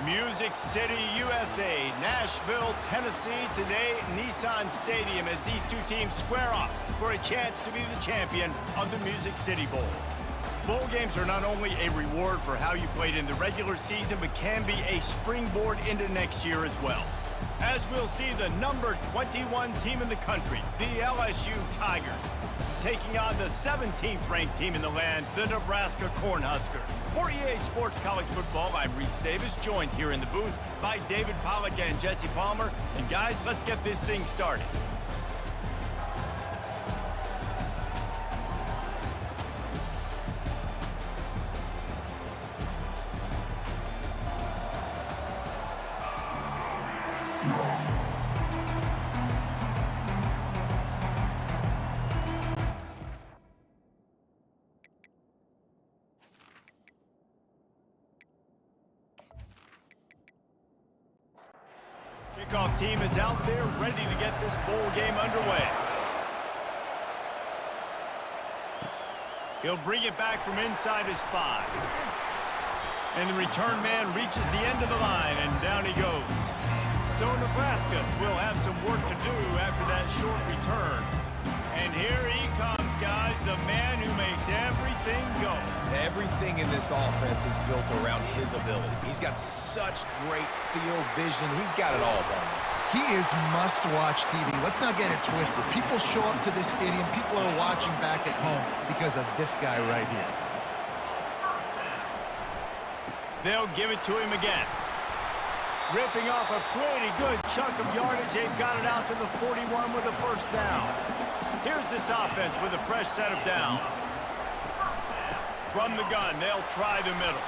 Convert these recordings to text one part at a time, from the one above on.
Music City, USA, Nashville, Tennessee, today Nissan Stadium as these two teams square off for a chance to be the champion of the Music City Bowl. Bowl games are not only a reward for how you played in the regular season, but can be a springboard into next year as well. As we'll see the number 21 team in the country, the LSU Tigers, taking on the 17th ranked team in the land, the Nebraska Cornhuskers. For EA Sports College Football, I'm Reese Davis, joined here in the booth by David Pollack and Jesse Palmer. And guys, let's get this thing started. Kickoff team is out there ready to get this bowl game underway. He'll bring it back from inside his 5. And the return man reaches the end of the line, and down he goes. So Nebraska will have some work to do after that short return. And here he comes, guys, the man who makes everything go. Everything in this offense is built around his ability. He's got such great field vision. He's got it all done. He is must-watch TV. Let's not get it twisted. People show up to this stadium. People are watching back at home because of this guy right here. They'll give it to him again. Ripping off a pretty good chunk of yardage. They've got it out to the 41 with a first down. Here's this offense with a fresh set of downs. From the gun, they'll try the middle.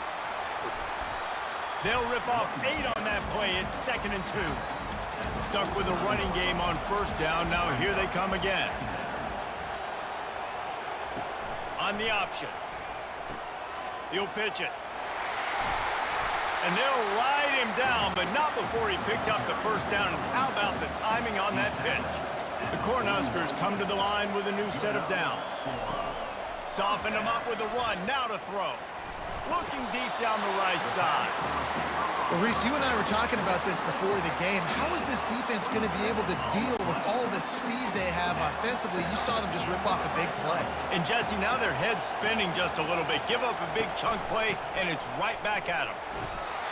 They'll rip off 8 on that play. It's 2nd and 2. Stuck with a running game on first down. Now here they come again. On the option. He'll pitch it. And they'll ride him down, but not before he picked up the first down. And how about the timing on that pitch? The Cornhuskers come to the line with a new set of downs. Soften him up with a run. Now to throw. Looking deep down the right side. Well, Reese, you and I were talking about this before the game. How is this defense going to be able to deal with all the speed they have offensively? You saw them just rip off a big play. And Jesse, now their head's spinning just a little bit. Give up a big chunk play, and it's right back at him.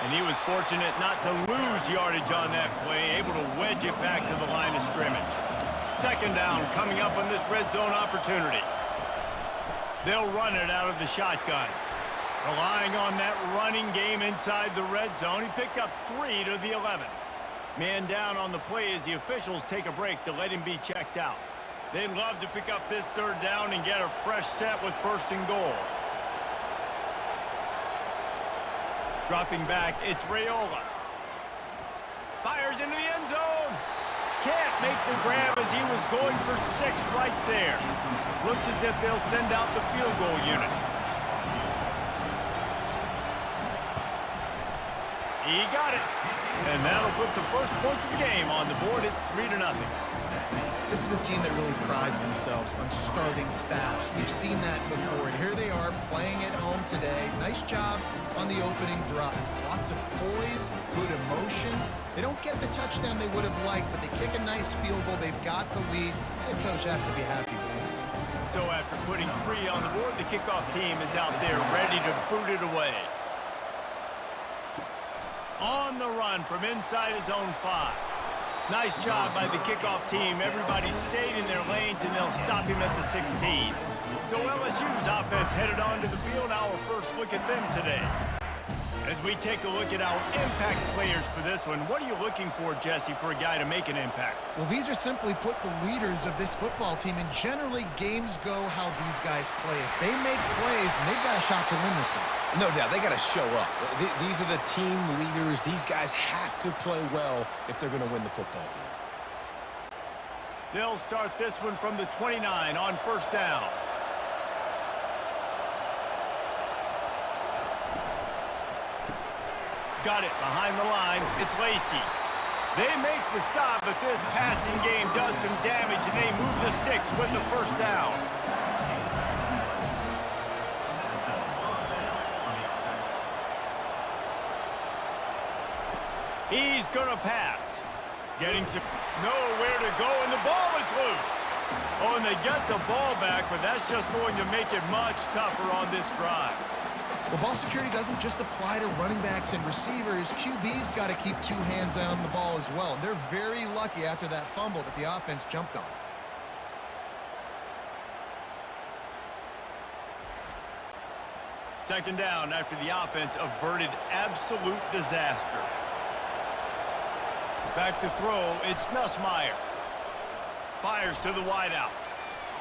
And he was fortunate not to lose yardage on that play, able to wedge it back to the line of scrimmage. 2nd down coming up on this red zone opportunity. They'll run it out of the shotgun. Relying on that running game inside the red zone. He picked up 3 to the 11. Man down on the play as the officials take a break to let him be checked out. They'd love to pick up this 3rd down and get a fresh set with 1st and goal. Dropping back, it's Raiola. Fires into the end zone. Can't make the grab as he was going for 6 right there. Looks as if they'll send out the field goal unit. He got it. And that'll put the first points of the game on the board. It's 3-0. This is a team that really prides themselves on starting fast. We've seen that before, and here they are playing at home today. Nice job on the opening drive. Lots of poise, good emotion. They don't get the touchdown they would have liked, but they kick a nice field goal. They've got the lead. Head coach has to be happy with it. So after putting 3 on the board, the kickoff team is out there ready to boot it away. On the run from inside his own 5. Nice job by the kickoff team. Everybody stayed in their lanes, and they'll stop him at the 16. So LSU's offense headed onto the field. Our first look at them today. As we take a look at our impact players for this one, what are you looking for, Jesse, for a guy to make an impact? Well, these are simply put the leaders of this football team, and generally games go how these guys play. If they make plays, then they've got a shot to win this one. No doubt, they got to show up. These are the team leaders. These guys have to play well if they're going to win the football game. They'll start this one from the 29 on 1st down. Got it behind the line. It's Lacey. They make the stop, but this passing game does some damage, and they move the sticks with the 1st down. He's going to pass. Getting to nowhere to go, and the ball is loose. Oh, and they get the ball back, but that's just going to make it much tougher on this drive. Well, ball security doesn't just apply to running backs and receivers. QB's got to keep 2 hands on the ball as well. And they're very lucky after that fumble that the offense jumped on. Second down after the offense averted absolute disaster. Back to throw, it's Nussmeier. Fires to the wideout.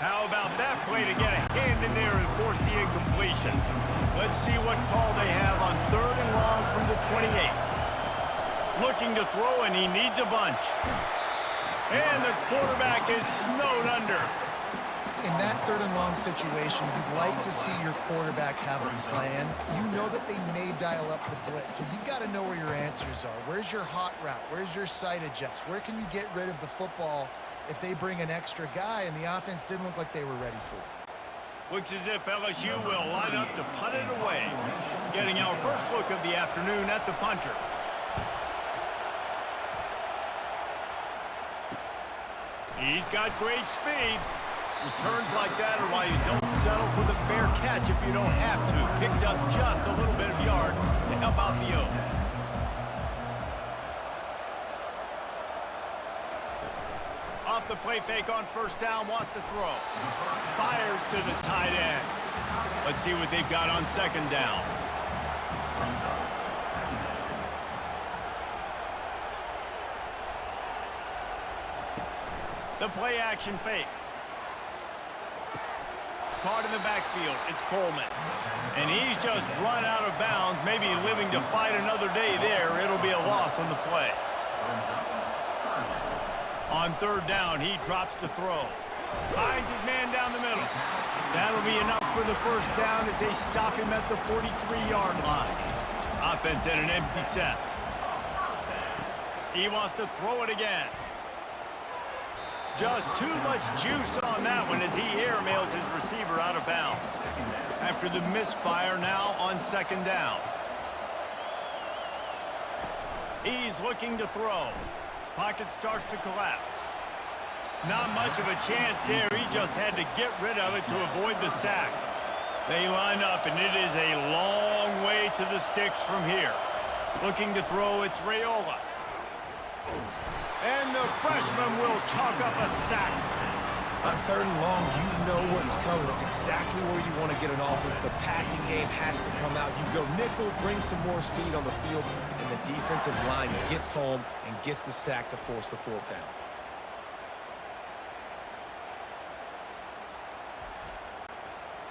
How about that play to get a hand in there and force the incompletion? Let's see what call they have on 3rd and long from the 28. Looking to throw, and he needs a bunch. And the quarterback is snowed under. In that 3rd and long situation, you'd like to see your quarterback have a plan. You know that they may dial up the blitz, so you've got to know where your answers are. Where's your hot route? Where's your sight adjust? Where can you get rid of the football if they bring an extra guy and the offense didn't look like they were ready for it? Looks as if LSU will line up to punt it away. Getting our first look of the afternoon at the punter. He's got great speed. Returns like that are why you don't settle for the fair catch if you don't have to. Picks up just a little bit of yards to help out the O. Off the play fake on 1st down, wants to throw. Fires to the tight end. Let's see what they've got on 2nd down. The play action fake. Caught in the backfield, it's Coleman. And he's just run out of bounds, maybe living to fight another day there. It'll be a loss on the play. On 3rd down, he drops to throw. Finds his man down the middle. That'll be enough for the 1st down as they stop him at the 43-yard line. Offense at an empty set. He wants to throw it again. Just too much juice on that one as he airmails his receiver out of bounds. After the misfire, now on 2nd down. He's looking to throw. Pocket starts to collapse. Not much of a chance there. He just had to get rid of it to avoid the sack. They line up, and it is a long way to the sticks from here. Looking to throw, it's Raiola. And the freshman will chalk up a sack. On 3rd and long, you know what's coming. It's exactly where you want to get an offense. The passing game has to come out. You go nickel, bring some more speed on the field, and the defensive line gets home and gets the sack to force the 4th down.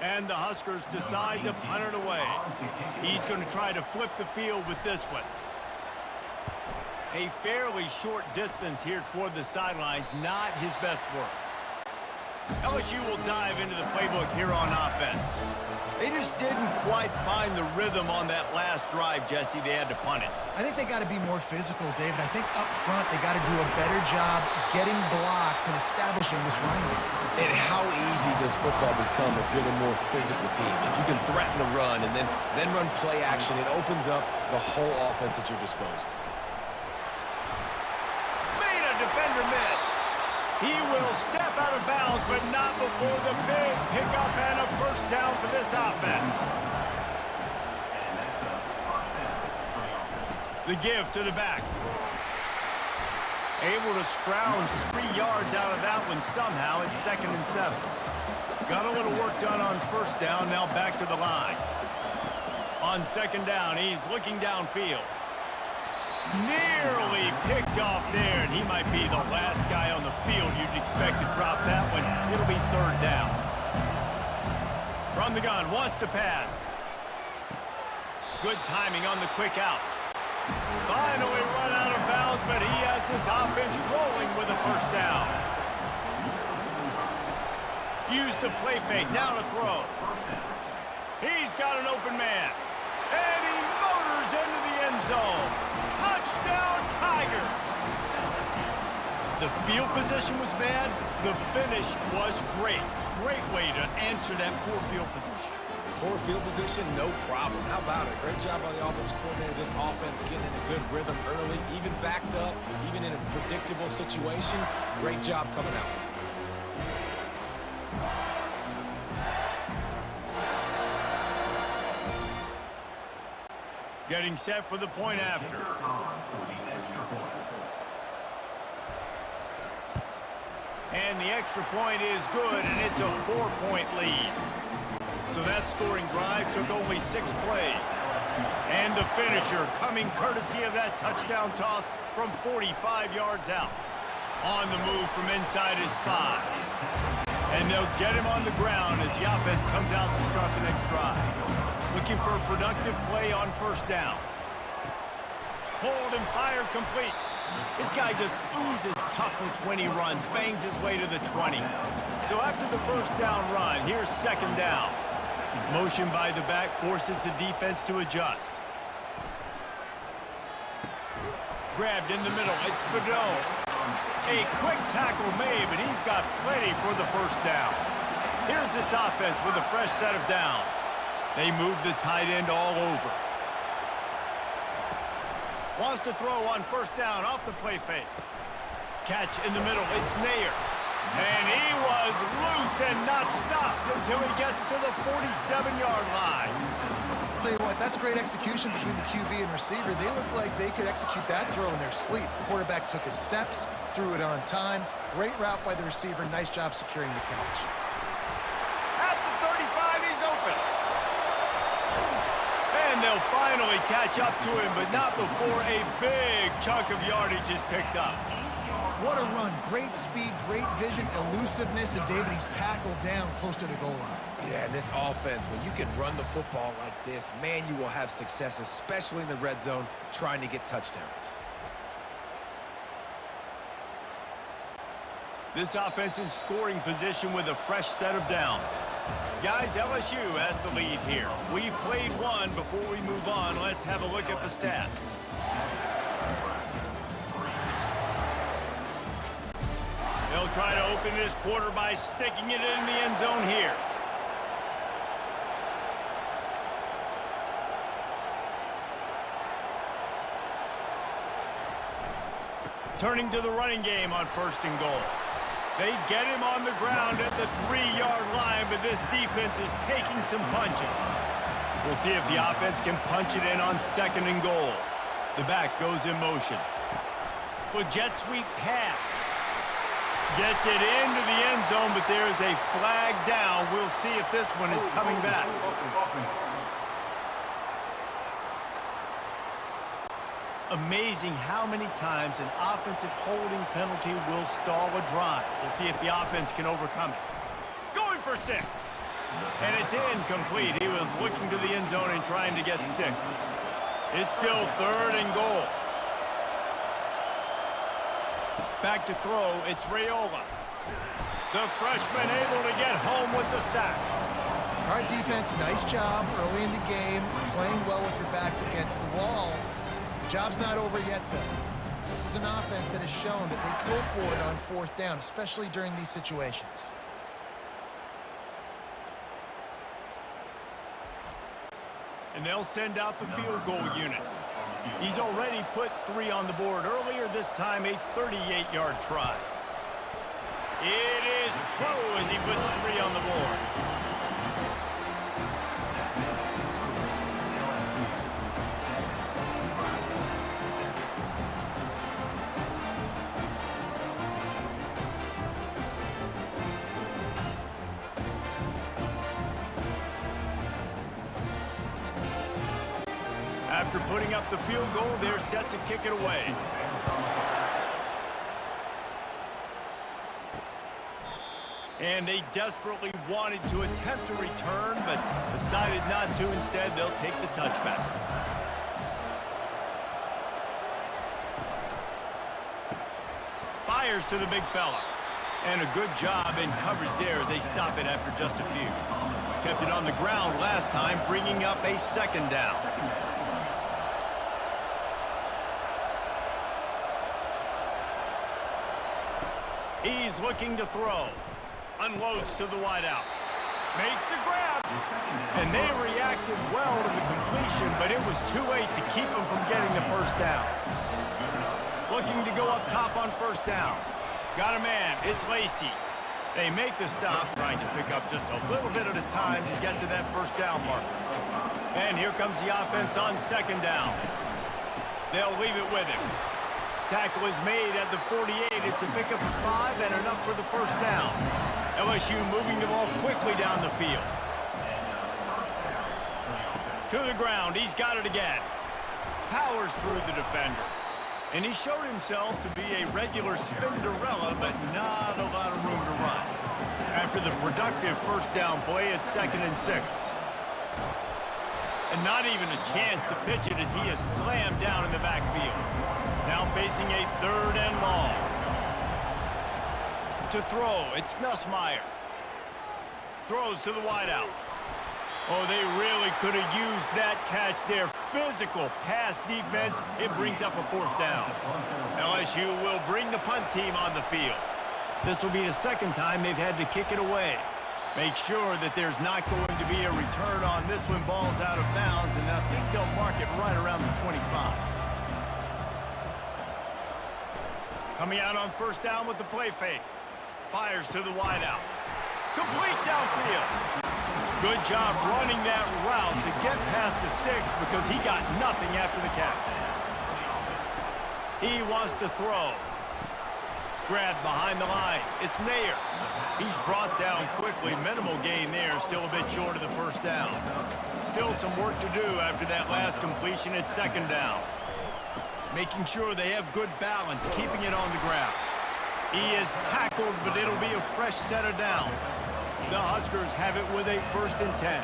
And the Huskers decide to punt it away. He's going to try to flip the field with this one. A fairly short distance here toward the sidelines, not his best work. LSU will dive into the playbook here on offense. They just didn't quite find the rhythm on that last drive, Jesse. They had to punt it. I think they got to be more physical, David. I think up front they got to do a better job getting blocks and establishing this running game. And how easy does football become if you're the more physical team? If you can threaten the run and then run play action, it opens up the whole offense at your disposal. Defender miss. He will step out of bounds, but not before the big pickup and a 1st down for this offense. The give to the back. Able to scrounge 3 yards out of that one somehow. It's 2nd and 7. Got a little work done on 1st down, now back to the line. On 2nd down, he's looking downfield. Nearly picked off there, and he might be the last guy on the field you'd expect to drop that one. It'll be 3rd down. From the gun, wants to pass. Good timing on the quick out. Finally run out of bounds, but he has this offense rolling with a 1st down. Use the play fake, now to throw. He's got an open man. And he motors into the end zone. Touchdown, Tigers! The field position was bad. The finish was great. Great way to answer that poor field position. Poor field position, no problem. How about it? Great job by the offensive coordinator. This offense getting in a good rhythm early, even backed up, even in a predictable situation. Great job coming out. Getting set for the point after. And the extra point is good, and it's a 4-point lead. So that scoring drive took only 6 plays. And the finisher coming courtesy of that touchdown toss from 45 yards out. On the move from inside his 5. And they'll get him on the ground as the offense comes out to start the next drive. Looking for a productive play on first down. Hold and fire complete. This guy just oozes toughness when he runs, bangs his way to the 20. So after the first down run, here's second down. Motion by the back forces the defense to adjust. Grabbed in the middle, it's Fedot. A quick tackle made, but he's got plenty for the first down. Here's this offense with a fresh set of downs. They move the tight end all over. Wants to throw on first down off the play fake. Catch in the middle, it's Nair. And he was loose and not stopped until he gets to the 47-yard line. I'll tell you what, that's great execution between the QB and receiver. They look like they could execute that throw in their sleep. The quarterback took his steps, threw it on time. Great route by the receiver. Nice job securing the catch. At the 35, he's open. And they'll finally catch up to him, but not before a big chunk of yardage is picked up. What a run. Great speed, great vision, elusiveness, and David, he's tackled down close to the goal line. Yeah, this offense, when you can run the football like this, man, you will have success, especially in the red zone, trying to get touchdowns. This offense in scoring position with a fresh set of downs. Guys, LSU has the lead here. We've played one. Before we move on, let's have a look at the stats. They'll try to open this quarter by sticking it in the end zone here. Turning to the running game on first and goal. They get him on the ground at the 3-yard line, but this defense is taking some punches. We'll see if the offense can punch it in on second and goal. The back goes in motion. With jet sweep pass. Gets it into the end zone, but there is a flag down. We'll see if this one is coming back. Amazing how many times an offensive holding penalty will stall a drive. We'll see if the offense can overcome it. Going for 6. And it's incomplete. He was looking to the end zone and trying to get 6. It's still third and goal. Back to throw, it's Raiola. The freshman able to get home with the sack. All right, defense, nice job early in the game, playing well with your backs against the wall. The job's not over yet, though. This is an offense that has shown that they go for it on fourth down, especially during these situations. And they'll send out the field goal unit. He's already put 3 on the board earlier, this time a 38-yard try. It is true as he puts 3 on the board. After putting up the field goal, they're set to kick it away. And they desperately wanted to attempt a return, but decided not to. Instead, they'll take the touchback. Fires to the big fella. And a good job in coverage there as they stop it after just a few. Kept it on the ground last time, bringing up a second down. He's looking to throw. Unloads to the wideout. Makes the grab. And they reacted well to the completion, but it was too late to keep them from getting the first down. Looking to go up top on first down. Got a man. It's Lacey. They make the stop, trying to pick up just a little bit at a time to get to that first down marker. And here comes the offense on second down. They'll leave it with him. Tackle is made at the 48. It's a pickup of 5 and enough for the first down. LSU moving the ball quickly down the field. To the ground. He's got it again. Powers through the defender. And he showed himself to be a regular Spinderella, but not a lot of room to run. After the productive first down play, it's 2nd and 6. And not even a chance to pitch it as he is slammed down in the backfield. Now facing a 3rd and long. To throw, it's Nussmeier. Throws to the wideout. Oh, they really could have used that catch there. Physical pass defense. It brings up a 4th down. LSU will bring the punt team on the field. This will be the 2nd time they've had to kick it away. Make sure that there's not going to be a return on this when ball's out of bounds, and I think they'll mark it right around the 25. Coming out on first down with the play fake. Fires to the wideout. Complete downfield. Good job running that route to get past the sticks because he got nothing after the catch. He wants to throw. Grab behind the line. It's Nair. He's brought down quickly. Minimal gain there. Still a bit short of the first down. Still some work to do after that last completion. It's 2nd down. Making sure they have good balance, keeping it on the ground. He is tackled, but it'll be a fresh set of downs. The Huskers have it with a 1st and 10.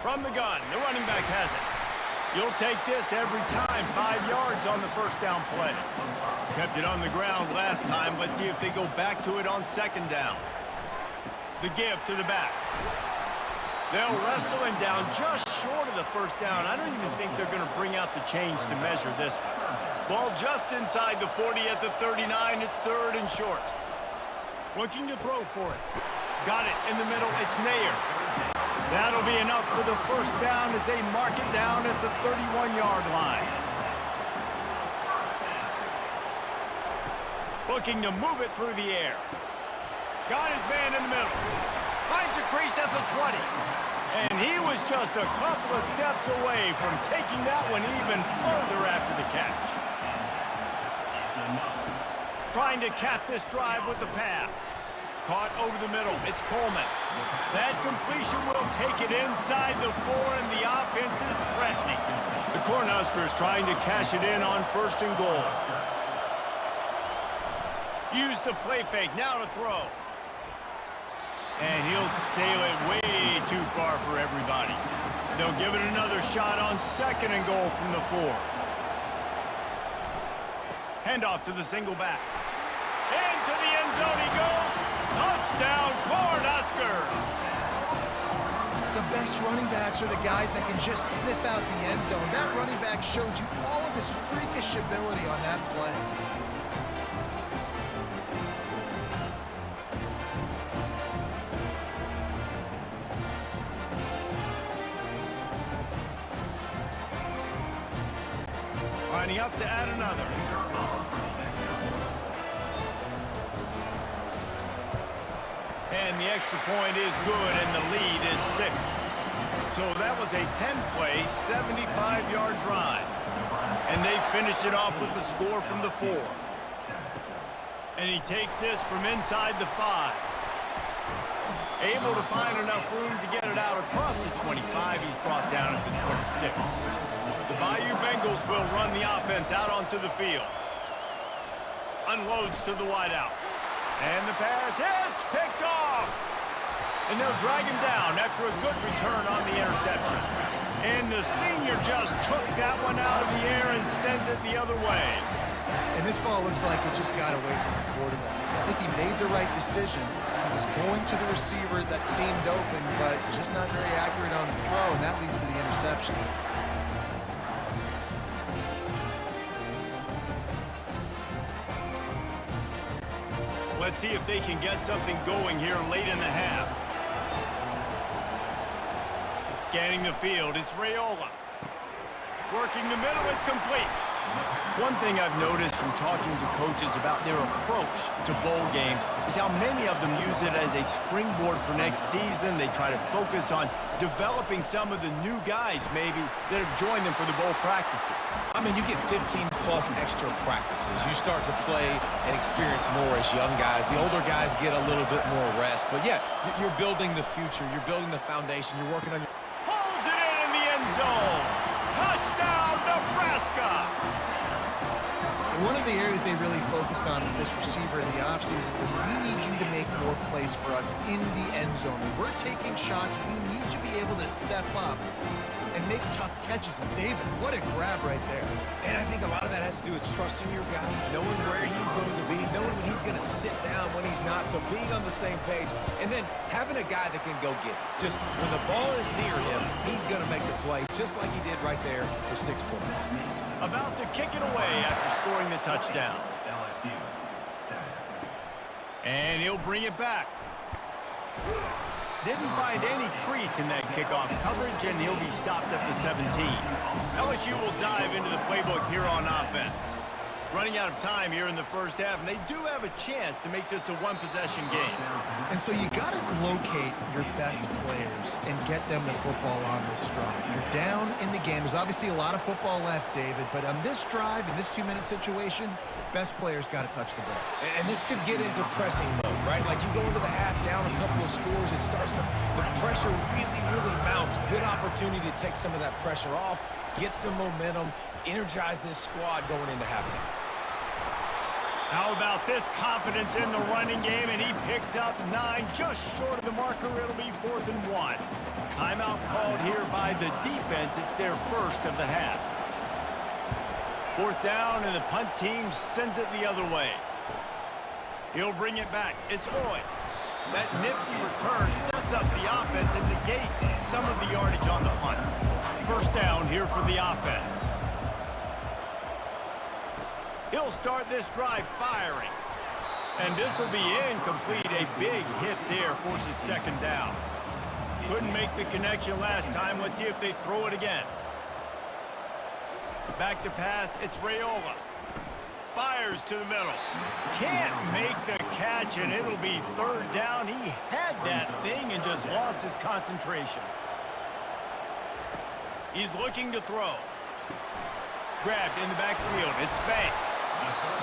From the gun, the running back has it. You'll take this every time. 5 yards on the first down play. Kept it on the ground last time. Let's see if they go back to it on 2nd down. The give to the back. They'll wrestle him down just short of the first down. I don't even think they're going to bring out the chains to measure this one. Ball just inside the 40 at the 39. It's 3rd and short. Looking to throw for it. Got it in the middle. It's Nair. That'll be enough for the first down as they mark it down at the 31-yard line. Looking to move it through the air. Got his man in the middle. Finds a crease at the 20. And he was just a couple of steps away from taking that one even further after the catch. Trying to cap this drive with the pass. Caught over the middle. It's Coleman. That completion will take it inside the 4, and the offense is threatening. The Cornhuskers trying to cash it in on 1st and goal. Use the play fake. Now to throw. And he'll sail it way too far for everybody. They'll give it another shot on 2nd and goal from the 4. Handoff to the single back. Into the end zone he goes. Touchdown, Cornhuskers! The best running backs are the guys that can just sniff out the end zone. That running back showed you all of his freakish ability on that play. Lining up to add another. And the extra point is good, and the lead is 6. So that was a 10-play, 75-yard drive. And they finished it off with the score from the 4. And he takes this from inside the 5. Able to find enough room to get it out across the 25. He's brought down at the 26. The Bayou Bengals will run the offense out onto the field. Unloads to the wideout. And the pass hits, picked off. And they'll drag him down after a good return on the interception. And the senior just took that one out of the air and sends it the other way. And this ball looks like it just got away from the quarterback. I think he made the right decision. He was going to the receiver that seemed open, but just not very accurate on the throw, and that leads to the interception. Let's see if they can get something going here late in the half. Scanning the field, it's Raiola. Working the middle, it's complete. One thing I've noticed from talking to coaches about their approach to bowl games is how many of them use it as a springboard for next season. They try to focus on developing some of the new guys, maybe, that have joined them for the bowl practices. I mean, you get 15-plus extra practices. You start to play and experience more as young guys. The older guys get a little bit more rest. But, yeah, you're building the future. You're building the foundation. You're working on your... Pulls it in the end zone. Touchdown, Nebraska! One of the areas they really focused on with this receiver in the offseason was we need you to make more plays for us in the end zone. When we're taking shots, we need you to be able to step up and make tough catches. And David, what a grab right there. And I think a lot of that has to do with trusting your guy, knowing where he's going to be, knowing when he's going to sit down, when he's not, so being on the same page, and then having a guy that can go get it. Just when the ball is near him, he's going to make the play, just like he did right there for 6 points. About to kick it away after scoring the touchdown. LSU, 7. And he'll bring it back. Didn't find any crease in that kickoff coverage, and he'll be stopped at the 17. LSU will dive into the playbook here on offense. Running out of time here in the first half, and they do have a chance to make this a one-possession game. And so you got to locate your best players and get them the football on this drive. You're down in the game. There's obviously a lot of football left, David, but on this drive, in this 2-minute situation, best players got to touch the ball. And this could get into pressing mode, right? Like you go into the half down a couple of scores, it starts to, the pressure really mounts. Good opportunity to take some of that pressure off, get some momentum, energize this squad going into halftime. How about this confidence in the running game, and he picks up 9, just short of the marker. It'll be 4th and 1. Timeout called here by the defense. It's their first of the half. 4th down, and the punt team sends it the other way. He'll bring it back. It's Oy. That nifty return sets up the offense and negates some of the yardage on the punt. First down here for the offense. He'll start this drive firing. And this will be incomplete. A big hit there forces 2nd down. Couldn't make the connection last time. Let's see if they throw it again. Back to pass. It's Raiola. Fires to the middle. Can't make the catch, and it'll be 3rd down. He had that thing and just lost his concentration. He's looking to throw. Grabbed in the backfield. It's Banks.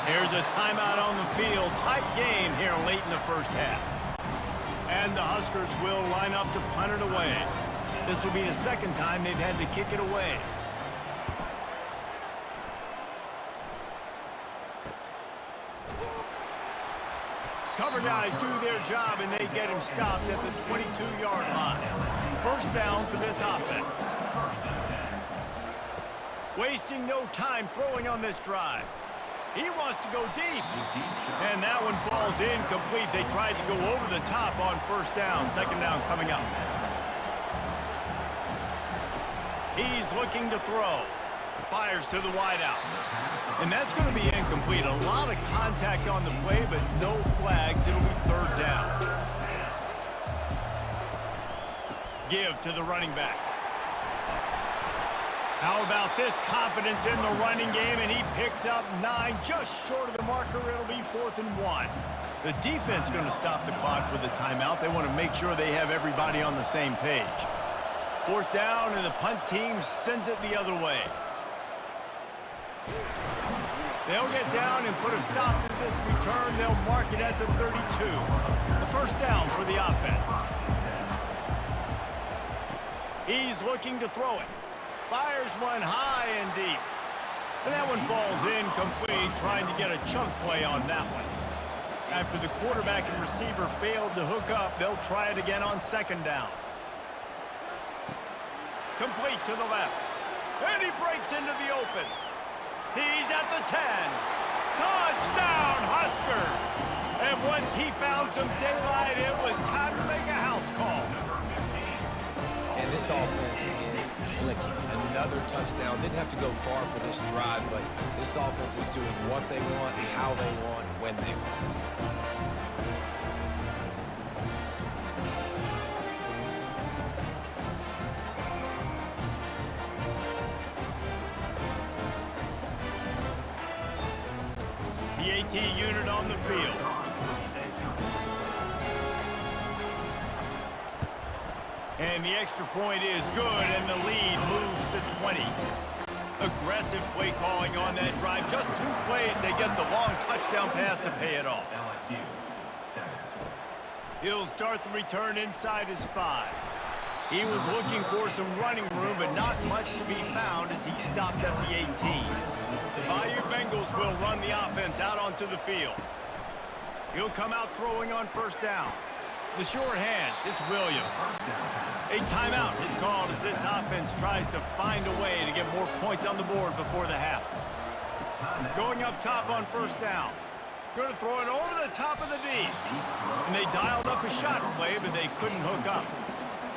Here's a timeout on the field. Tight game here late in the first half. And the Huskers will line up to punt it away. This will be the 2nd time they've had to kick it away. Cover guys do their job, and they get him stopped at the 22-yard line. First down for this offense. Wasting no time throwing on this drive. He wants to go deep. And that one falls incomplete. They tried to go over the top on 1st down. 2nd down coming up. He's looking to throw. Fires to the wideout. And that's going to be incomplete. A lot of contact on the play, but no flags. It'll be 3rd down. Give to the running back. How about this confidence in the running game, and he picks up 9, just short of the marker. It'll be 4th and 1. The defense going to stop the clock with a timeout. They want to make sure they have everybody on the same page. 4th down, and the punt team sends it the other way. They'll get down and put a stop to this return. They'll mark it at the 32. The 1st down for the offense. He's looking to throw it. Fires one high and deep. And that one falls incomplete, trying to get a chunk play on that one. After the quarterback and receiver failed to hook up, they'll try it again on 2nd down. Complete to the left. And he breaks into the open. He's at the 10. Touchdown, Huskers! And once he found some daylight, it was time to make a house call. And this offense is clicking. Another touchdown. Didn't have to go far for this drive, but this offense is doing what they want, how they want, when they want. PAT unit on the field. And the extra point is good, and the lead moves to 20. Aggressive play calling on that drive. Just 2 plays, they get the long touchdown pass to pay it off. LSU 7. He'll start the return inside his 5. He was looking for some running room, but not much to be found as he stopped at the 18. The Bayou Bengals will run the offense out onto the field. He'll come out throwing on first down. The sure hands, it's Williams. A timeout is called as this offense tries to find a way to get more points on the board before the half. Going up top on first down. Going to throw it over the top of the D. And they dialed up a shot play, but they couldn't hook up.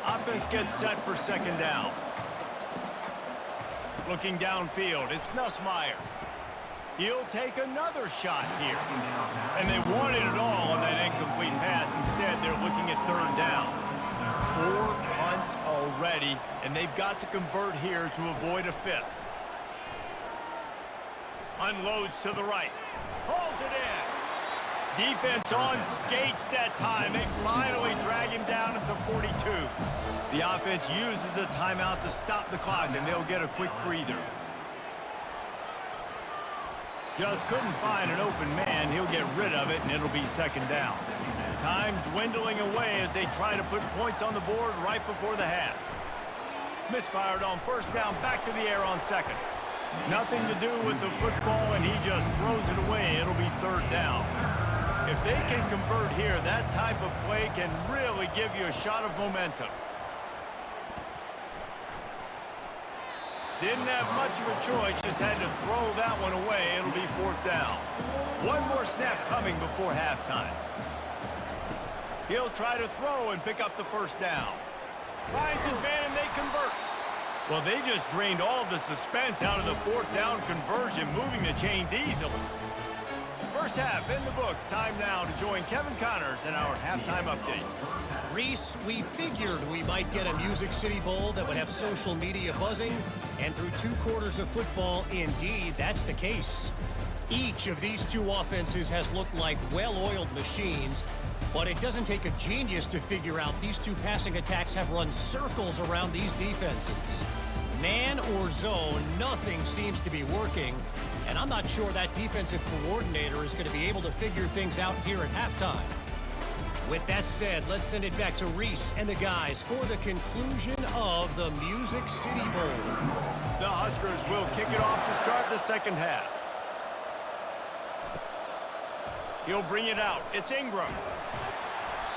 Offense gets set for second down. Looking downfield, it's Nussmeier. He'll take another shot here. And they wanted it all on that incomplete pass. Instead, they're looking at third down. 4 punts already, and they've got to convert here to avoid a 5th. Unloads to the right. Hauls it in. Defense on skates that time. They finally drag him down at the 42. The offense uses a timeout to stop the clock, and they'll get a quick breather. Just couldn't find an open man. He'll get rid of it, and it'll be second down. Time dwindling away as they try to put points on the board right before the half. Misfired on first down, back to the air on second. Nothing to do with the football, and he just throws it away. It'll be third down. If they can convert here, that type of play can really give you a shot of momentum. Didn't have much of a choice, just had to throw that one away. It'll be fourth down. One more snap coming before halftime. He'll try to throw and pick up the first down. Finds his man and they convert. Well, they just drained all the suspense out of the fourth down conversion, moving the chains easily. First half in the books. Time now to join Kevin Connors in our halftime update. Reese, we figured we might get a Music City Bowl that would have social media buzzing, and through 2 quarters of football, indeed, that's the case. Each of these 2 offenses has looked like well-oiled machines, but it doesn't take a genius to figure out these 2 passing attacks have run circles around these defenses. Man or zone, nothing seems to be working, and I'm not sure that defensive coordinator is going to be able to figure things out here at halftime. With that said, let's send it back to Reese and the guys for the conclusion of the Music City Bowl. The Huskers will kick it off to start the second half. He'll bring it out. It's Ingram.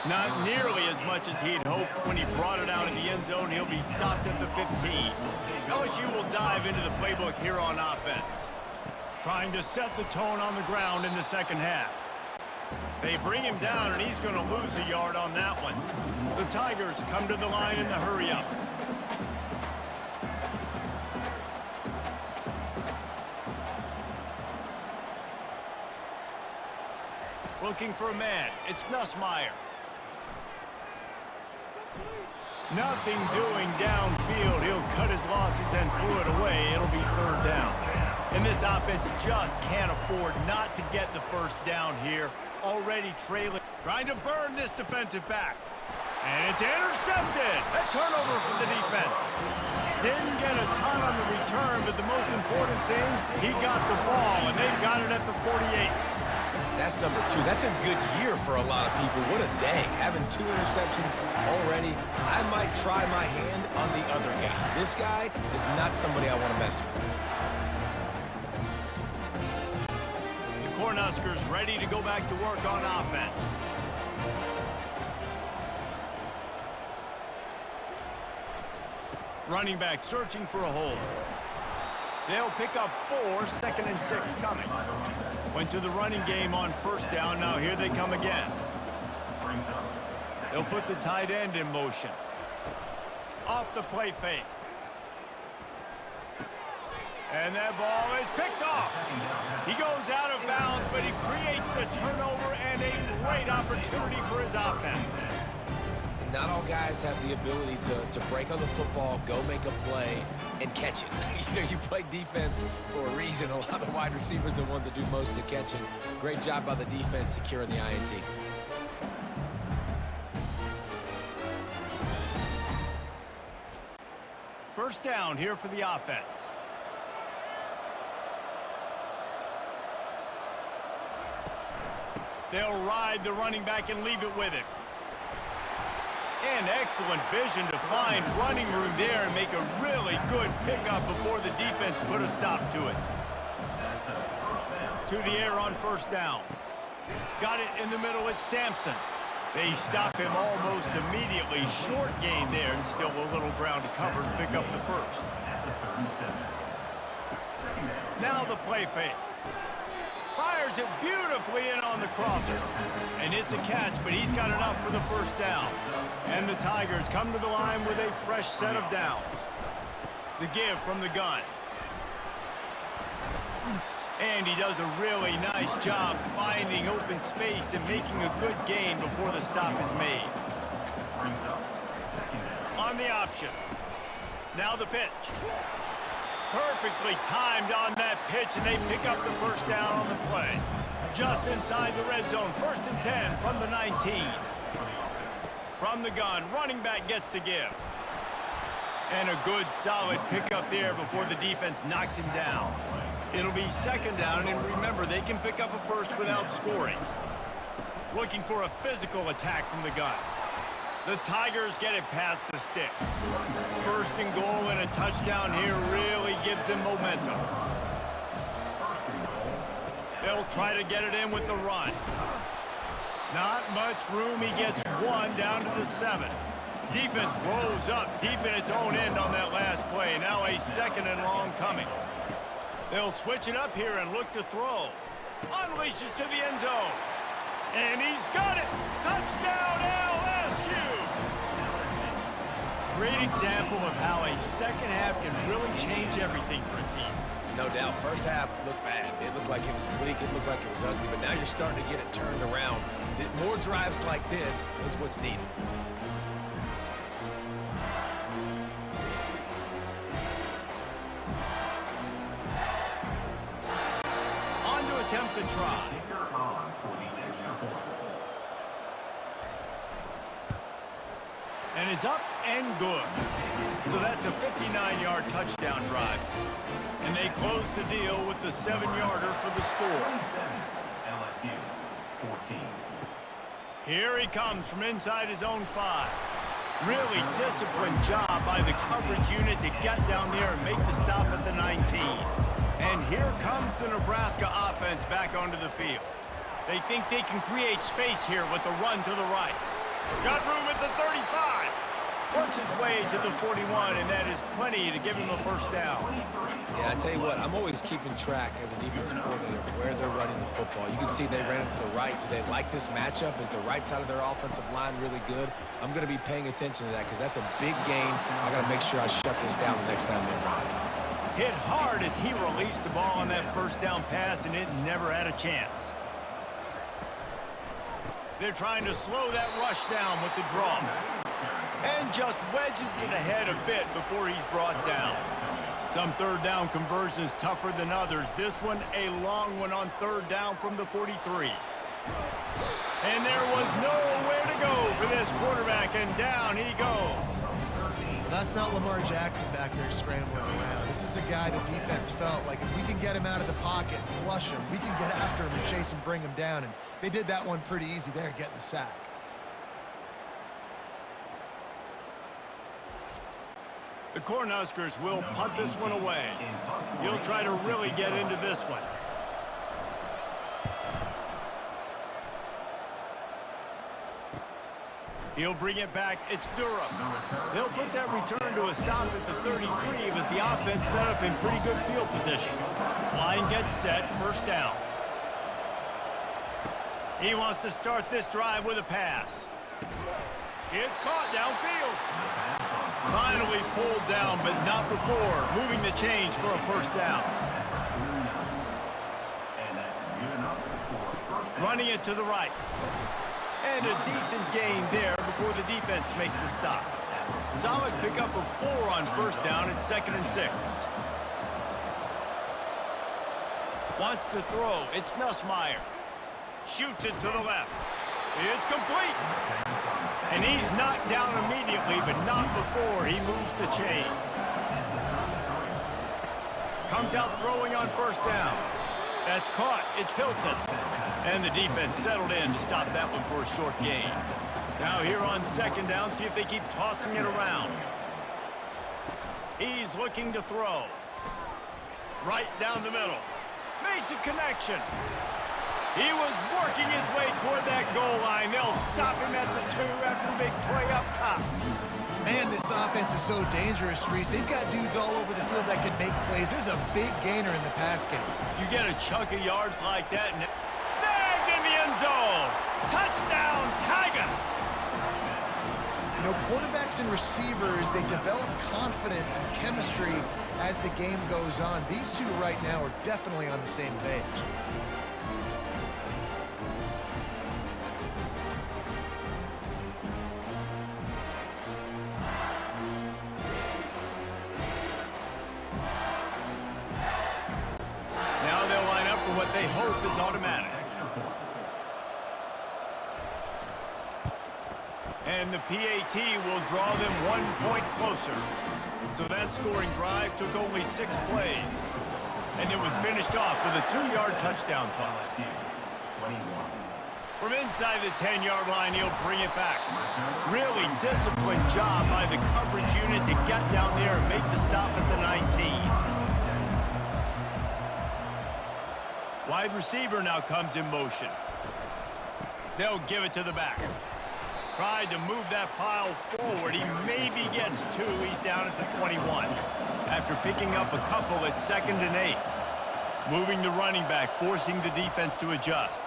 Not nearly as much as he'd hoped when he brought it out in the end zone. He'll be stopped at the 15. LSU will dive into the playbook here on offense, trying to set the tone on the ground in the second half. They bring him down, and he's going to lose a yard on that one. The Tigers come to the line in the hurry-up. Looking for a man. It's Nussmeier. Nothing doing downfield. He'll cut his losses and throw it away. It'll be third down. And this offense just can't afford not to get the first down here. Already trailing. Trying to burn this defensive back. And it's intercepted. A turnover for the defense. Didn't get a ton on the return, but the most important thing, he got the ball, and they've got it at the 48. That's number 2. That's a good year for a lot of people. What a day. Having 2 interceptions already. I might try my hand on the other guy. This guy is not somebody I want to mess with. The Cornhuskers ready to go back to work on offense. Running back searching for a hole. They'll pick up 4, second and 6 coming. Went to the running game on first down. Now here they come again. They'll put the tight end in motion. Off the play fake. And that ball is picked off. He goes out of bounds, but he creates the turnover and a great opportunity for his offense. not all guys have the ability to break on the football, go make a play, and catch it. You know, you play defense for a reason. A lot of the wide receivers are the ones that do most of the catching. Great job by the defense securing the INT. First down here for the offense. They'll ride the running back and leave it with him. And excellent vision to find running room there and make a really good pickup before the defense put a stop to it. To the air on first down. Got it in the middle, it's Sampson. They stop him almost immediately. Short gain there and still a little ground to cover to pick up the first. Now the play fake. Fires it beautifully in on the crosser. And it's a catch, but he's got enough for the first down. And the Tigers come to the line with a fresh set of downs. The give from the gun. And he does a really nice job finding open space and making a good gain before the stop is made. On the option. Now the pitch. Perfectly timed on that pitch, and they pick up the first down on the play. Just inside the red zone, 1st and 10 from the 19. From the gun, running back gets to give. And a good solid pickup there before the defense knocks him down. It'll be 2nd down, and remember, they can pick up a first without scoring. Looking for a physical attack from the gun. The Tigers get it past the sticks. 1st and goal and a touchdown here really gives them momentum. They'll try to get it in with the run. Not much room. He gets one down to the 7. Defense rolls up deep in its own end on that last play. Now a 2nd and long coming. They'll switch it up here and look to throw. Unleashes to the end zone. And he's got it. Touchdown, LSU. Great example of how a second half can really change everything for a team. No doubt. First half looked bad. It looked like it was bleak. It looked like it was ugly. But now you're starting to get it turned around. More drives like this is what's needed. On to attempt the try. And it's up and good. So that's a 59-yard touchdown drive. And they close the deal with the 7-yarder for the score. LSU 14. Here he comes from inside his own 5. Really disciplined job by the coverage unit to get down there and make the stop at the 19. And here comes the Nebraska offense back onto the field. They think they can create space here with the run to the right. Got room at the 35. Works his way to the 41, and that is plenty to give him a first down. Yeah, I tell you what, I'm always keeping track as a defensive coordinator where they're running the football. You can see they ran it to the right. Do they like this matchup? Is the right side of their offensive line really good? I'm going to be paying attention to that because that's a big gain. I got to make sure I shut this down the next time they run it. Hit hard as he released the ball on that first down pass, and it never had a chance. They're trying to slow that rush down with the draw. And just wedges it ahead a bit before he's brought down. Some third down conversions tougher than others. This one a long one on 3rd down from the 43. And there was nowhere to go for this quarterback, and down he goes. That's not Lamar Jackson back there scrambling around. This is a guy the defense felt like if we can get him out of the pocket and flush him, we can get after him and chase him, bring him down. And they did that one pretty easy there, getting the sack. The Cornhuskers will punt this one away. He'll try to really get into this one. He'll bring it back. It's Durham. They'll put that return to a stop at the 33 with the offense set up in pretty good field position. Line gets set. First down. He wants to start this drive with a pass. It's caught downfield. Finally pulled down, but not before moving the chains for a first down. Running it to the right. And a decent gain there before the defense makes the stop. Solid pickup of 4 on first down at 2nd and 6. Wants to throw. It's Nussmeier. Shoots it to the left. It's complete. And he's knocked down immediately, but not before he moves the chains. Comes out throwing on first down. That's caught. It's Hilton. And the defense settled in to stop that one for a short gain. Now here on 2nd down, see if they keep tossing it around. He's looking to throw. Right down the middle. Makes a connection. He was working his way toward that goal line. They'll stop him at the 2 after the big play up top. Man, this offense is so dangerous, Reese. They've got dudes all over the field that can make plays. There's a big gainer in the pass game. You get a chunk of yards like that, and snagged in the end zone. Touchdown, Tigers. You know, quarterbacks and receivers, they develop confidence and chemistry as the game goes on. These two right now are definitely on the same page. Now they'll line up for what they hope is automatic. And the PAT will draw them 1 point closer. So that scoring drive took only 6 plays. And it was finished off with a 2-yard touchdown toss. From inside the 10-yard line, he'll bring it back. Really disciplined job by the coverage unit to get down there and make the stop at the 19. Wide receiver now comes in motion. They'll give it to the back. Tried to move that pile forward. He maybe gets 2. He's down at the 21. After picking up a couple at 2nd and 8. Moving the running back, forcing the defense to adjust.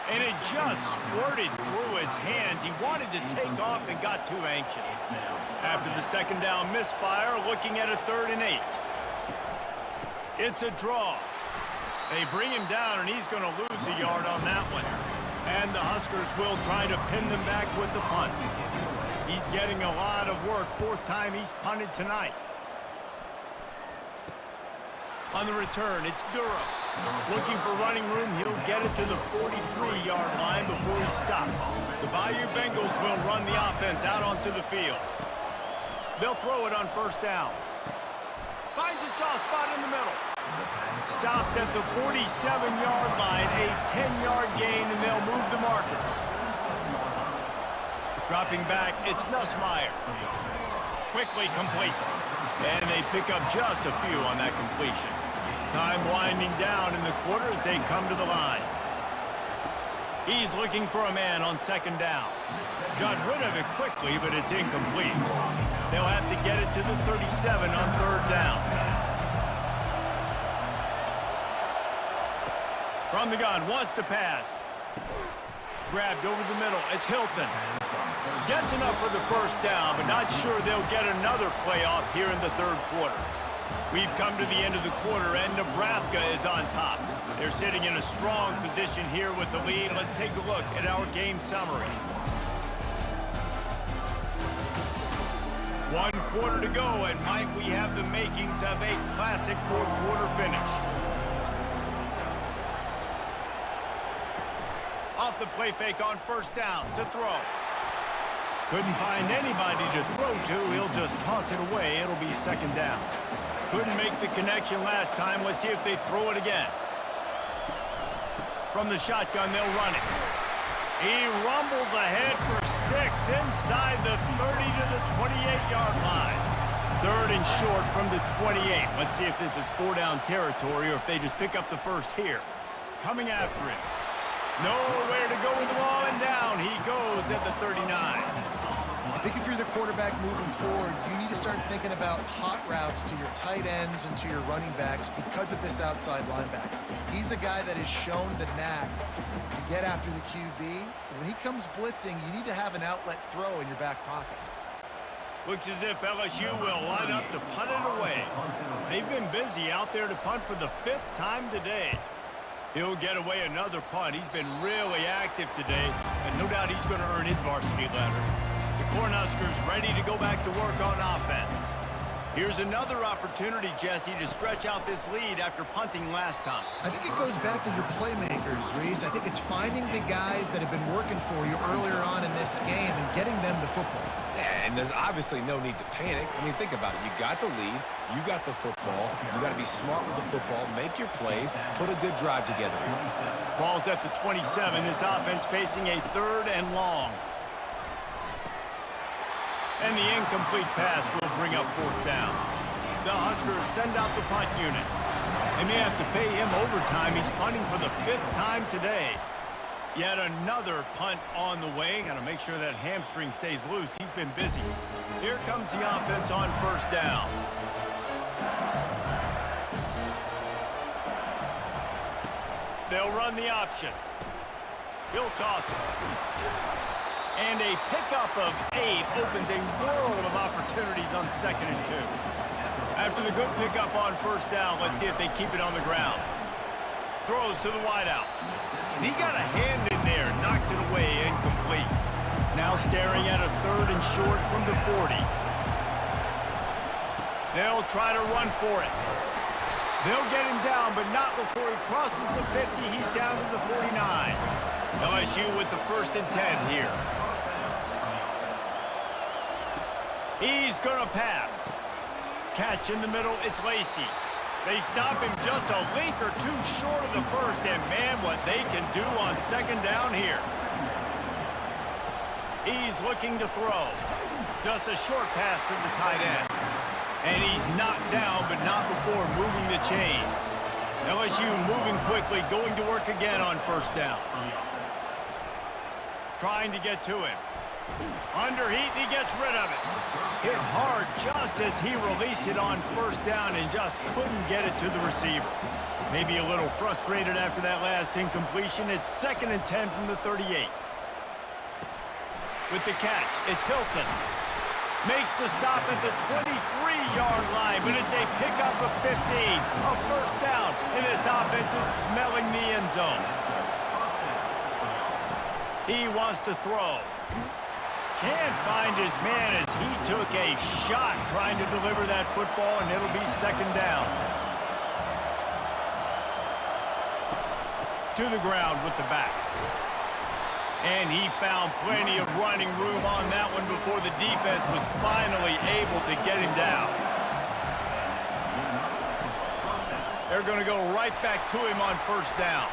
And it just squirted through his hands. He wanted to take off and got too anxious. After the 2nd down misfire, looking at a 3rd and 8. It's a draw. They bring him down, and he's going to lose a yard on that one. And the Huskers will try to pin them back with the punt. He's getting a lot of work. 4th time he's punted tonight. On the return, it's Durham. Looking for running room, he'll get it to the 43-yard line before he stops. The Bayou Bengals will run the offense out onto the field. They'll throw it on first down. Finds a soft spot in the middle. Stopped at the 47-yard line, a 10-yard gain, and they'll move the markers. Dropping back, it's Nussmeier. Quickly complete. And they pick up just a few on that completion. Time winding down in the quarter as they come to the line. He's looking for a man on 2nd down. Got rid of it quickly, but it's incomplete. They'll have to get it to the 37 on 3rd down. From the gun, wants to pass. Grabbed over the middle, it's Hilton. Gets enough for the 1st down, but not sure they'll get another playoff here in the 3rd quarter. We've come to the end of the quarter, and Nebraska is on top. They're sitting in a strong position here with the lead. Let's take a look at our game summary. 1 quarter to go, and might we have the makings of a classic 4th quarter finish. Off the play fake on 1st down to throw. Couldn't find anybody to throw to. He'll just toss it away. It'll be 2nd down. Couldn't make the connection last time. Let's see if they throw it again. From the shotgun, they'll run it. He rumbles ahead for 6 inside the 30 to the 28-yard line. 3rd and short from the 28. Let's see if this is 4-down territory or if they just pick up the 1st here. Coming after him. Nowhere to go with the ball, and down he goes at the 39. I think if you're the quarterback moving forward, you need to start thinking about hot routes to your tight ends and to your running backs because of this outside linebacker. He's a guy that has shown the knack to get after the QB. When he comes blitzing, you need to have an outlet throw in your back pocket. Looks as if LSU will line up to punt it away. They've been busy out there to punt for the 5th time today. He'll get away another punt. He's been really active today, and no doubt he's going to earn his varsity letter. The Cornhuskers ready to go back to work on offense. Here's another opportunity, Jesse, to stretch out this lead after punting last time. I think it goes back to your playmakers, Reese. I think it's finding the guys that have been working for you earlier on in this game and getting them the football. Yeah, and there's obviously no need to panic. I mean, think about it. You got the lead. You got the football. You got to be smart with the football. Make your plays. Put a good drive together. Ball's at the 27. This offense facing a 3rd and long. And the incomplete pass will bring up 4th down. The Huskers send out the punt unit. They may have to pay him overtime. He's punting for the 5th time today. Yet another punt on the way. Got to make sure that hamstring stays loose. He's been busy. Here comes the offense on 1st down. They'll run the option. He'll toss it. And a pickup of 8 opens a world of opportunities on 2nd and 2. After the good pickup on 1st down, let's see if they keep it on the ground. Throws to the wideout. And he got a hand in there, knocks it away, incomplete. Now staring at a 3rd and short from the 40. They'll try to run for it. They'll get him down, but not before he crosses the 50. He's down to the 49. LSU with the 1st and 10 here. He's going to pass. Catch in the middle, it's Lacey. They stop him just a link or 2 short of the 1st, and man, what they can do on 2nd down here. He's looking to throw. Just a short pass to the tight end. And he's knocked down, but not before moving the chains. LSU moving quickly, going to work again on 1st down. Trying to get to him. Under heat, and he gets rid of it. Hit hard just as he released it on 1st down and just couldn't get it to the receiver. Maybe a little frustrated after that last incompletion. It's 2nd and 10 from the 38. With the catch, it's Hilton. Makes the stop at the 23-yard line, but it's a pickup of 15. A 1st down, and this offense is smelling the end zone. He wants to throw. Can't find his man as he took a shot trying to deliver that football, and it'll be 2nd down. To the ground with the back. And he found plenty of running room on that one before the defense was finally able to get him down. They're going to go right back to him on 1st down.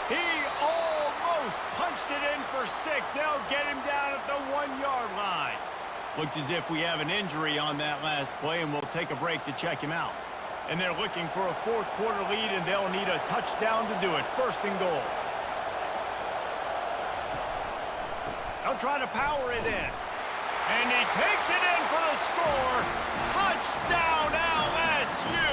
He almost punched it in for 6. They'll get him down at the 1-yard line. Looks as if we have an injury on that last play, and we'll take a break to check him out. And they're looking for a 4th quarter lead, and they'll need a touchdown to do it. 1st and goal. They'll try to power it in. And he takes it in for the score. Touchdown, LSU!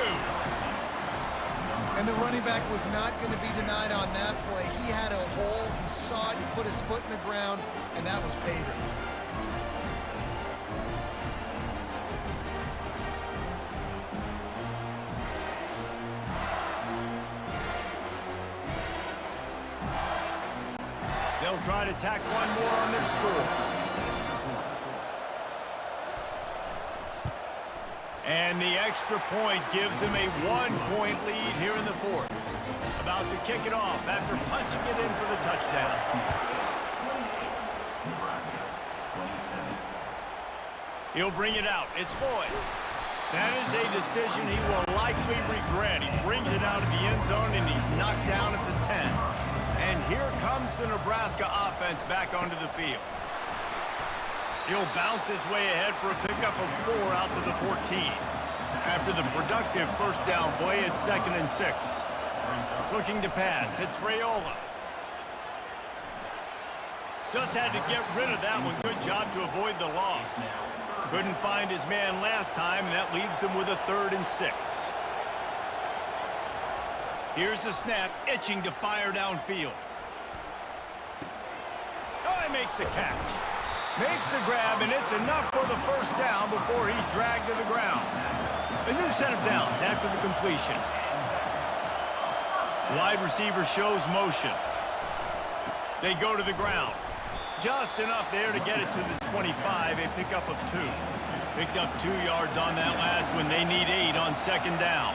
And the running back was not going to be denied on that play. He had a hole. He saw it. He put his foot in the ground, and that was pay dirt. They'll try to tack one more on their score. And the extra point gives them a 1-point lead here in the 4th. About to kick it off after punching it in for the touchdown. Nebraska, 27. He'll bring it out. It's Boyd. That is a decision he will likely regret. He brings it out of the end zone, and he's knocked down at the 10. And here comes the Nebraska offense back onto the field. He'll bounce his way ahead for a pickup of 4 out to the 14. After the productive 1st down play, it's 2nd and 6. Looking to pass, it's Raiola. Just had to get rid of that one. Good job to avoid the loss. Couldn't find his man last time, and that leaves him with a 3rd and 6. Here's the snap, itching to fire downfield. Oh, he makes the catch. Makes the grab, and it's enough for the 1st down before he's dragged to the ground. A new set of downs after the completion. Wide receiver shows motion. They go to the ground. Just enough there to get it to the 25, a pickup of 2. Picked up 2 yards on that last one. They need 8 on second down.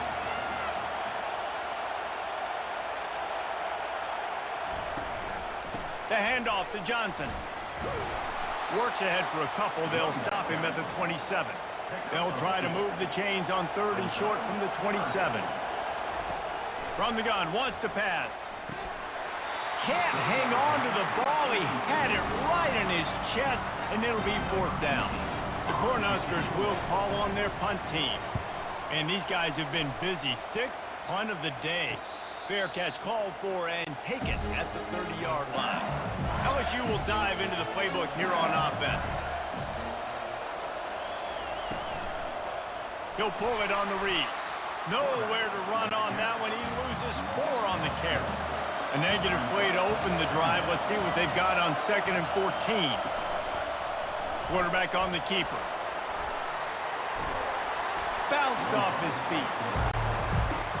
The handoff to Johnson. Works ahead for a couple. They'll stop him at the 27. They'll try to move the chains on 3rd and short from the 27. From the gun, wants to pass. Can't hang on to the ball. He had it right in his chest, and it'll be 4th down. The Cornhuskers will call on their punt team. And these guys have been busy. 6th punt of the day. Fair catch called for and taken at the 30-yard line. LSU will dive into the playbook here on offense. He'll pull it on the read. Nowhere to run on that one. He loses 4 on the carry. A negative play to open the drive. Let's see what they've got on 2nd and 14. Quarterback on the keeper. Bounced off his feet.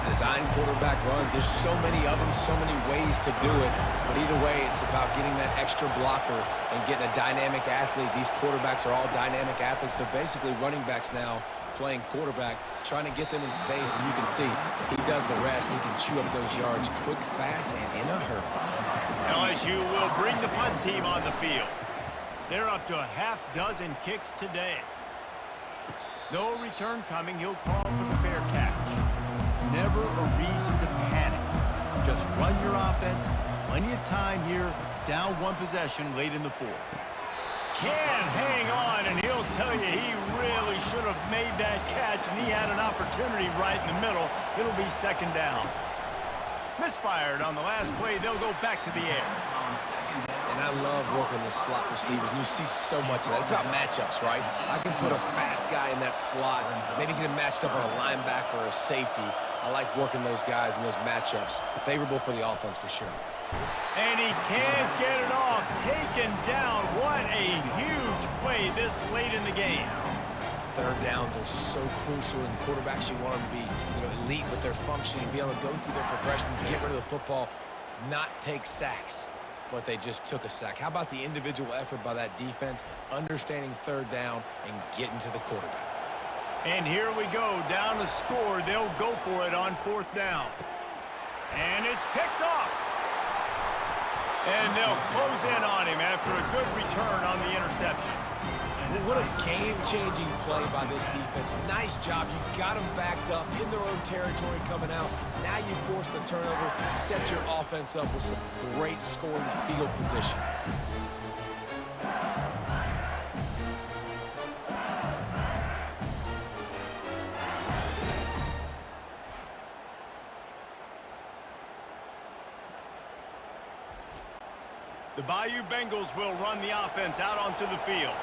Design quarterback runs. There's so many of them, so many ways to do it. But either way, it's about getting that extra blocker and getting a dynamic athlete. These quarterbacks are all dynamic athletes. They're basically running backs now, playing quarterback, trying to get them in space, and you can see he does the rest. He can chew up those yards quick, fast, and in a hurry. LSU will bring the punt team on the field. They're up to a half dozen kicks today. No return coming. He'll call for the fair catch. Never a reason to panic. Just run your offense. Plenty of time here. Down 1 possession late in the 4th. Can't hang on, and he'll tell you he really should have made that catch, and he had an opportunity right in the middle. It'll be 2nd down. Misfired on the last play. They'll go back to the air. And I love working the slot receivers, and you see so much of that. It's about matchups, right? I can put a fast guy in that slot, maybe get him matched up on a linebacker or a safety. I like working those guys in those matchups. Favorable for the offense for sure. And he can't get it off. Taken down. What a huge play this late in the game. 3rd downs are so crucial, and quarterbacks, you want them to be, elite with their functioning, be able to go through their progressions, get rid of the football, not take sacks. But they just took a sack. How about the individual effort by that defense, understanding 3rd down and getting to the quarterback? And here we go, down to score. They'll go for it on 4th down. And it's picked off. And they'll close in on him after a good return on the interception. What a game-changing play by this defense. Nice job. You got them backed up in their own territory coming out. Now you force the turnover, set your offense up with some great scoring field position. The Bayou Bengals will run the offense out onto the field.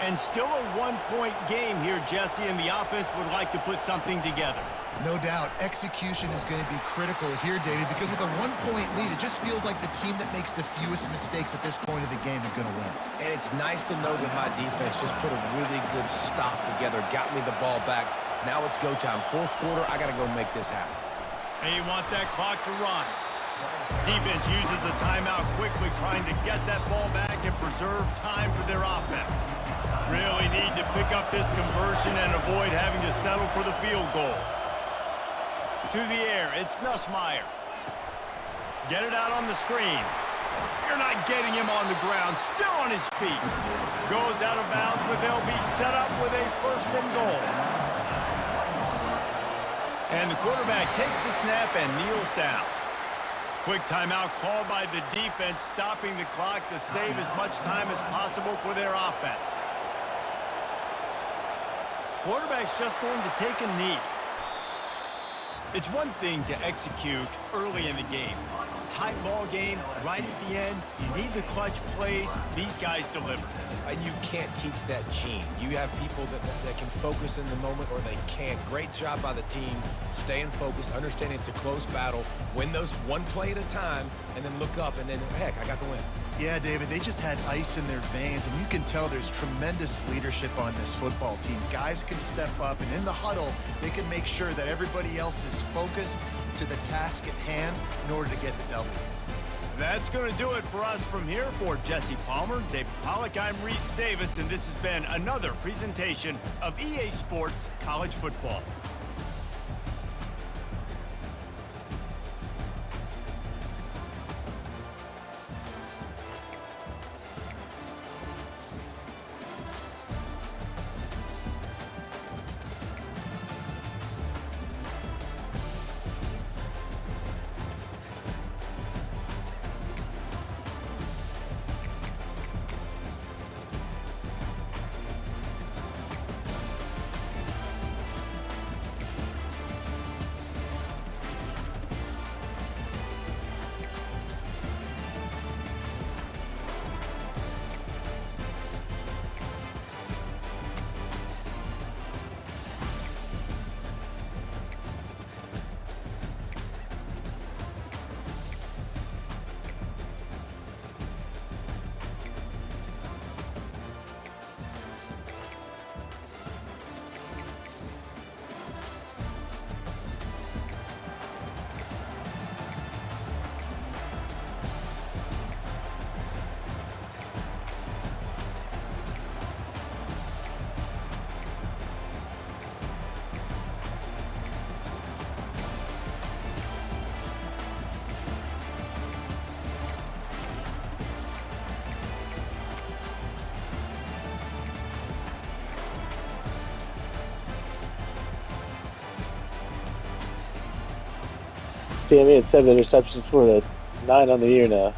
And still a 1-point game here, Jesse, and the offense would like to put something together. No doubt. Execution is going to be critical here, David, because with a 1-point lead, it just feels like the team that makes the fewest mistakes at this point of the game is going to win. And it's nice to know that my defense just put a really good stop together, got me the ball back. Now it's go time. 4th quarter, I got to go make this happen. They want that clock to run. Defense uses a timeout quickly, trying to get that ball back and preserve time for their offense. Really need to pick up this conversion and avoid having to settle for the field goal. To the air, it's Nussmeier. Get it out on the screen. You're not getting him on the ground, still on his feet. Goes out of bounds, but they'll be set up with a 1st and goal. And the quarterback takes the snap and kneels down. Quick timeout called by the defense, stopping the clock to save as much time as possible for their offense. Quarterback's just going to take a knee. It's one thing to execute early in the game. Tight ball game, right at the end. You need the clutch plays. These guys deliver. And you can't teach that gene. You have people that can focus in the moment or they can't. Great job by the team, staying focused, understanding it's a close battle, win those 1 play at a time, and then look up and then, heck, I got the win. Yeah, David, they just had ice in their veins, and you can tell there's tremendous leadership on this football team. Guys can step up, and in the huddle, they can make sure that everybody else is focused to the task at hand in order to get the W. That's going to do it for us from here. For Jesse Palmer, David Pollack, I'm Reese Davis, and this has been another presentation of EA Sports College Football. Damn, he had 7 interceptions for the 9 on the year now.